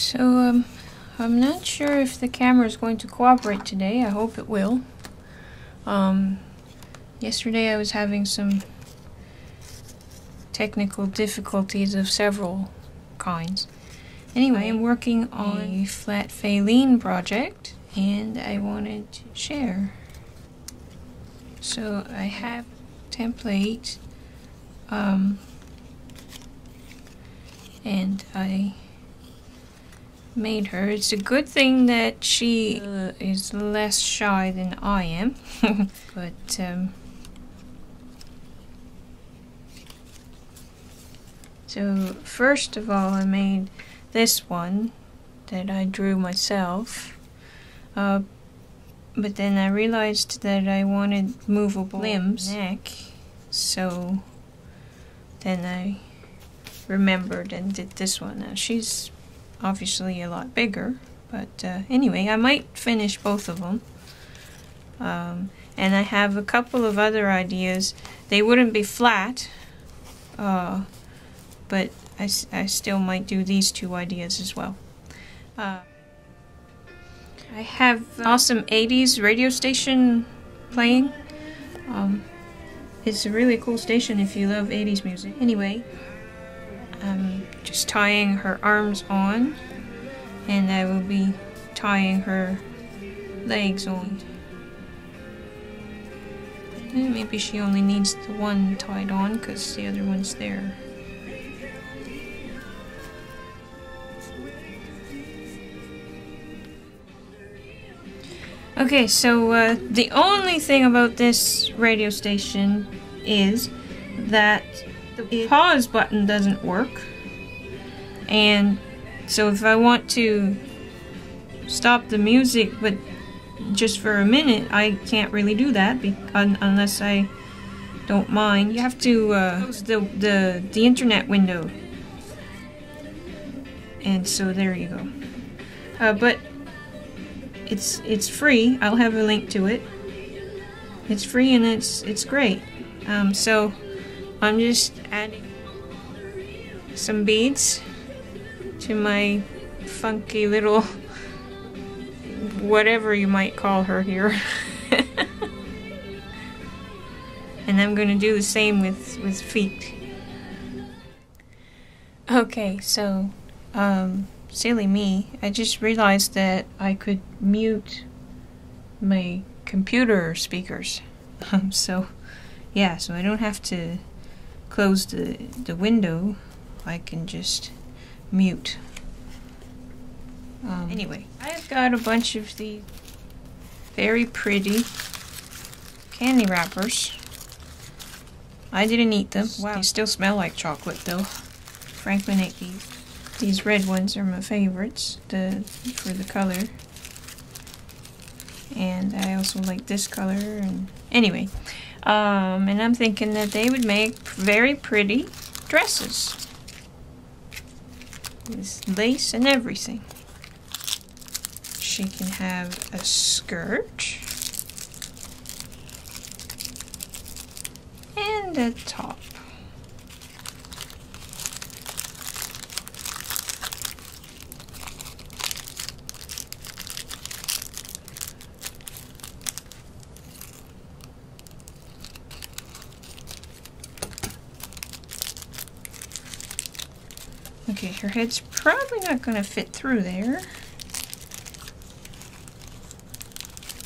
So, I'm not sure if the camera is going to cooperate today. I hope it will. Yesterday I was having some technical difficulties of several kinds. Anyway, I am working on a flat Faylene project, and I wanted to share. So I have a template, and I made her. It's a good thing that she is less shy than I am, but so first of all I made this one that I drew myself, but then I realized that I wanted movable limbs, neck, so then I remembered and did this one. Now she's obviously a lot bigger, but anyway, I might finish both of them. And I have a couple of other ideas. They wouldn't be flat, but I still might do these two ideas as well. I have awesome 80s radio station playing. It's a really cool station if you love 80s music. Anyway, I'm just tying her arms on, and I will be tying her legs on. And maybe she only needs the one tied on because the other one's there. Okay, so the only thing about this radio station is that the pause button doesn't work, and so if I want to stop the music but just for a minute, I can't really do that unless I don't mind. You have to close the internet window, and so there you go. But it's free. I'll have a link to it. It's free and it's great. So I'm just adding some beads to my funky little whatever you might call her here. And I'm going to do the same with feet. Okay, so silly me, I just realized that I could mute my computer speakers. So yeah, so I don't have to close the window. I can just mute. Anyway, I've got a bunch of the very pretty candy wrappers. I didn't eat them. Wow, they still smell like chocolate though. Franklin ate these. These red ones are my favorites, for the color. And I also like this color. And anyway, and I'm thinking that they would make very pretty dresses with lace and everything. She can have a skirt and a top. Okay, her head's probably not going to fit through there.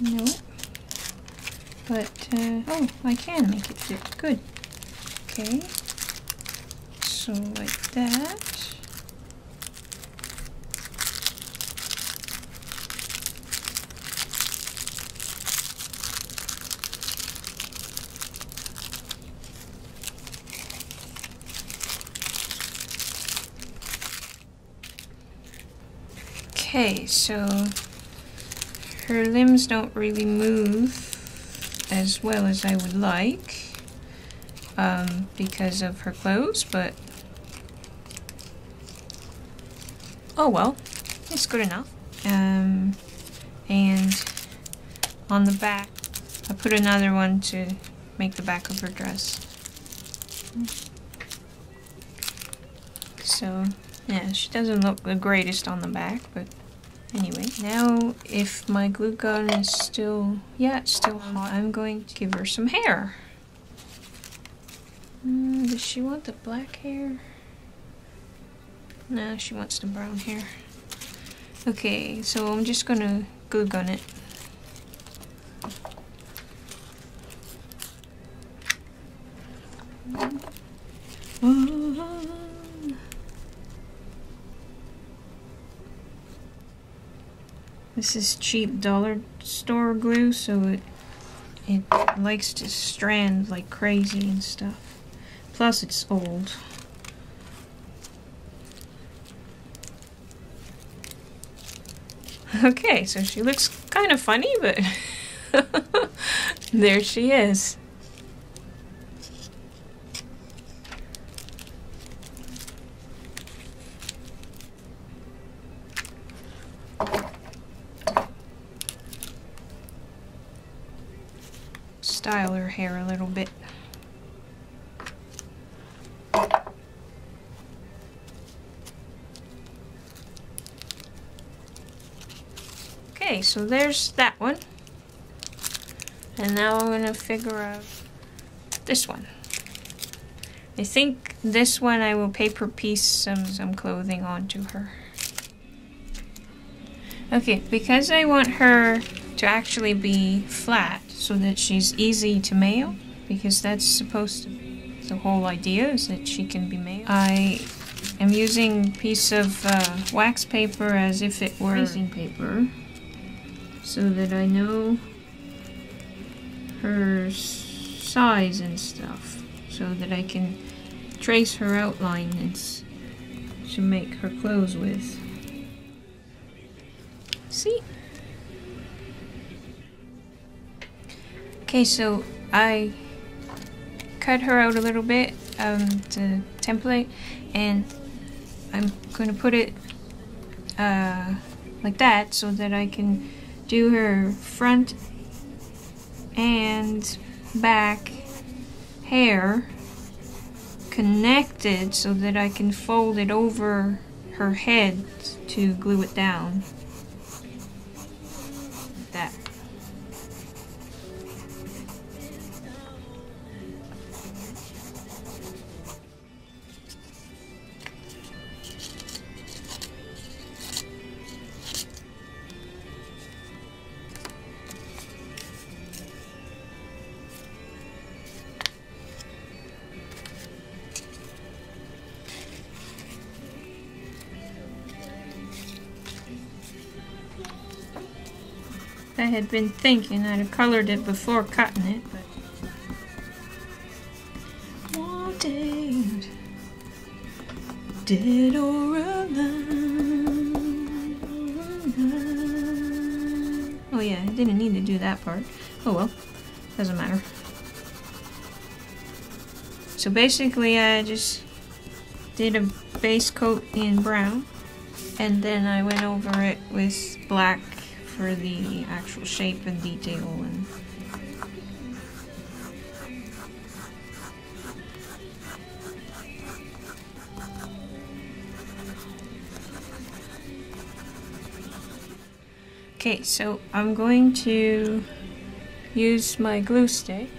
No. But, oh, I can make it fit. Good. Okay. So, like that. Okay, so her limbs don't really move as well as I would like because of her clothes, but oh well, it's good enough. And on the back, I put another one to make the back of her dress. So Yeah, she doesn't look the greatest on the back, but anyway. Now, if my glue gun is still, yeah, it's still hot, I'm going to give her some hair. Does she want the black hair? No, she wants the brown hair. Okay, so I'm just gonna glue gun it. This is cheap dollar store glue, so it likes to strand like crazy and stuff. Plus it's old. Okay, so she looks kind of funny, but there she is. Style her hair a little bit. Okay, so there's that one. And now I'm gonna figure out this one. I think this one I will paper piece some clothing onto her. Okay, because I want her to actually be flat so that she's easy to mail, because that's supposed to be the whole idea, is that she can be mailed. I am using a piece of wax paper as if it were tracing paper, so that I know her size and stuff, so that I can trace her outline and to make her clothes with. See? Okay, so I cut her out a little bit, the template, and I'm going to put it like that so that I can do her front and back hair connected so that I can fold it over her head to glue it down. Like that. I had been thinking I'd have colored it before cutting it, but wanted, dead or alive. Oh yeah, I didn't need to do that part. Oh well, doesn't matter. So basically I just did a base coat in brown, and then I went over it with black for the actual shape and detail. And okay, so I'm going to use my glue stick.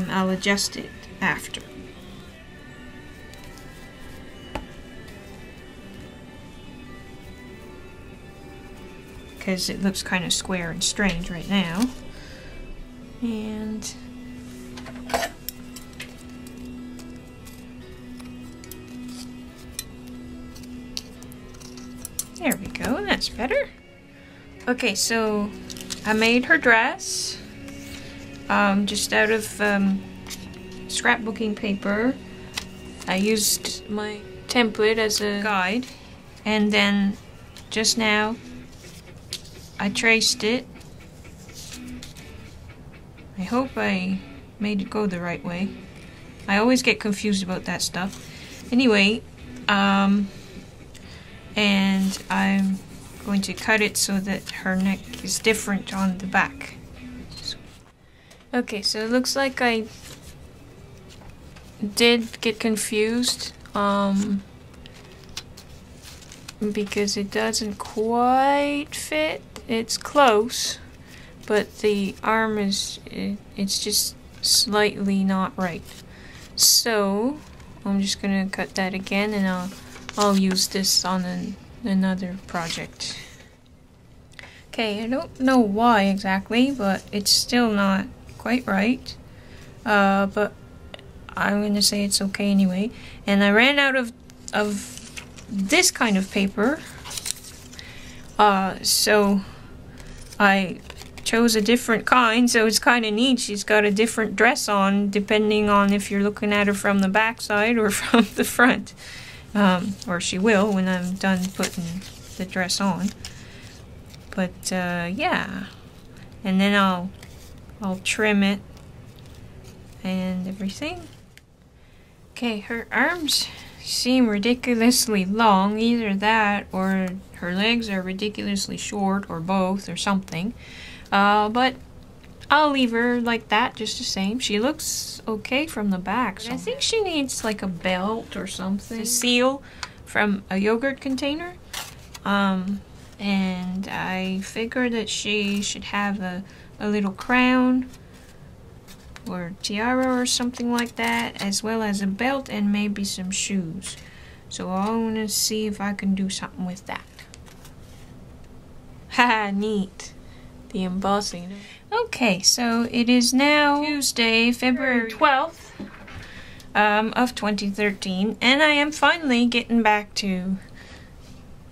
I'll adjust it after. Because it looks kind of square and strange right now. And there we go, that's better. Okay, so I made her dress just out of scrapbooking paper. I used my template as a guide, and then just now I traced it. I hope I made it go the right way. I always get confused about that stuff. Anyway, and I'm going to cut it so that her neck is different on the back. Okay, so it looks like I did get confused because it doesn't quite fit. It's close, but the arm is, it's just slightly not right. So I'm just gonna cut that again, and I'll use this on another project. Okay, I don't know why exactly, but it's still not quite right. But I'm gonna say it's okay anyway. And I ran out of this kind of paper, so I chose a different kind. So it's kind of neat. She's got a different dress on depending on if you're looking at her from the back side or from the front. Or she will when I'm done putting the dress on. But yeah, and then I'll trim it and everything. Okay, her arms seem ridiculously long. Either that or her legs are ridiculously short, or both, or something. But I'll leave her like that just the same. She looks okay from the back. So I think she needs like a belt or something. A seal from a yogurt container. And I figured that she should have a little crown or tiara or something like that, as well as a belt and maybe some shoes. So I want to see if I can do something with that. Haha, neat. The embossing. Okay, so it is now Tuesday, February 12th of 2013, and I am finally getting back to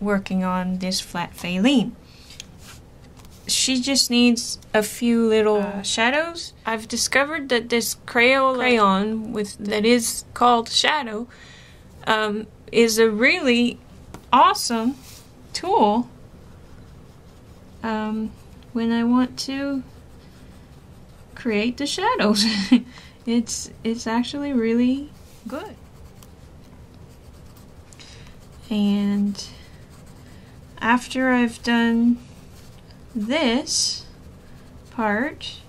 working on this flat Faylene. She just needs a few little shadows. I've discovered that this crayon that is called Shadow is a really awesome tool when I want to create the shadows. It's actually really good. And after I've done this part,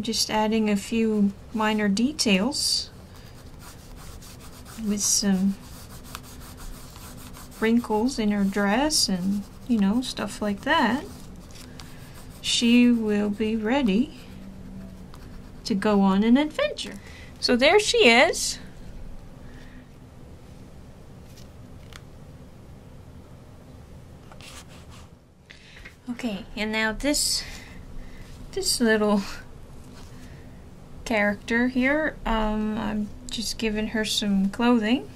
just adding a few minor details with some wrinkles in her dress and, you know, stuff like that, she will be ready to go on an adventure. So there she is. Okay, and now this little character here, I'm just giving her some clothing.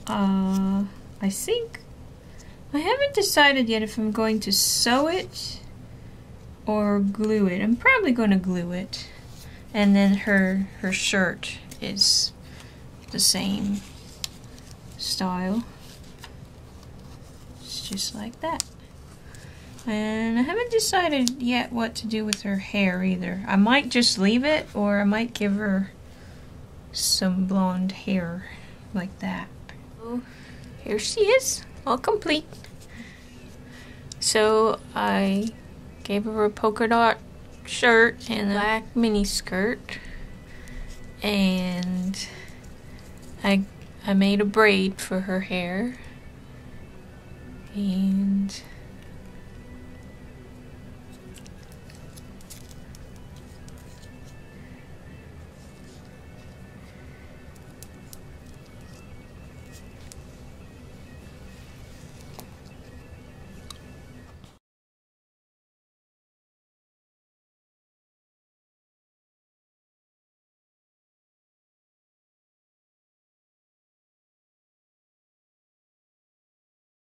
I think I haven't decided yet if I'm going to sew it or glue it. I'm probably going to glue it. And then her shirt is the same style. It's just like that. And I haven't decided yet what to do with her hair either. I might just leave it, or I might give her some blonde hair like that. So here she is, all complete. So I gave her a polka dot shirt and a black mini skirt, and I made a braid for her hair, and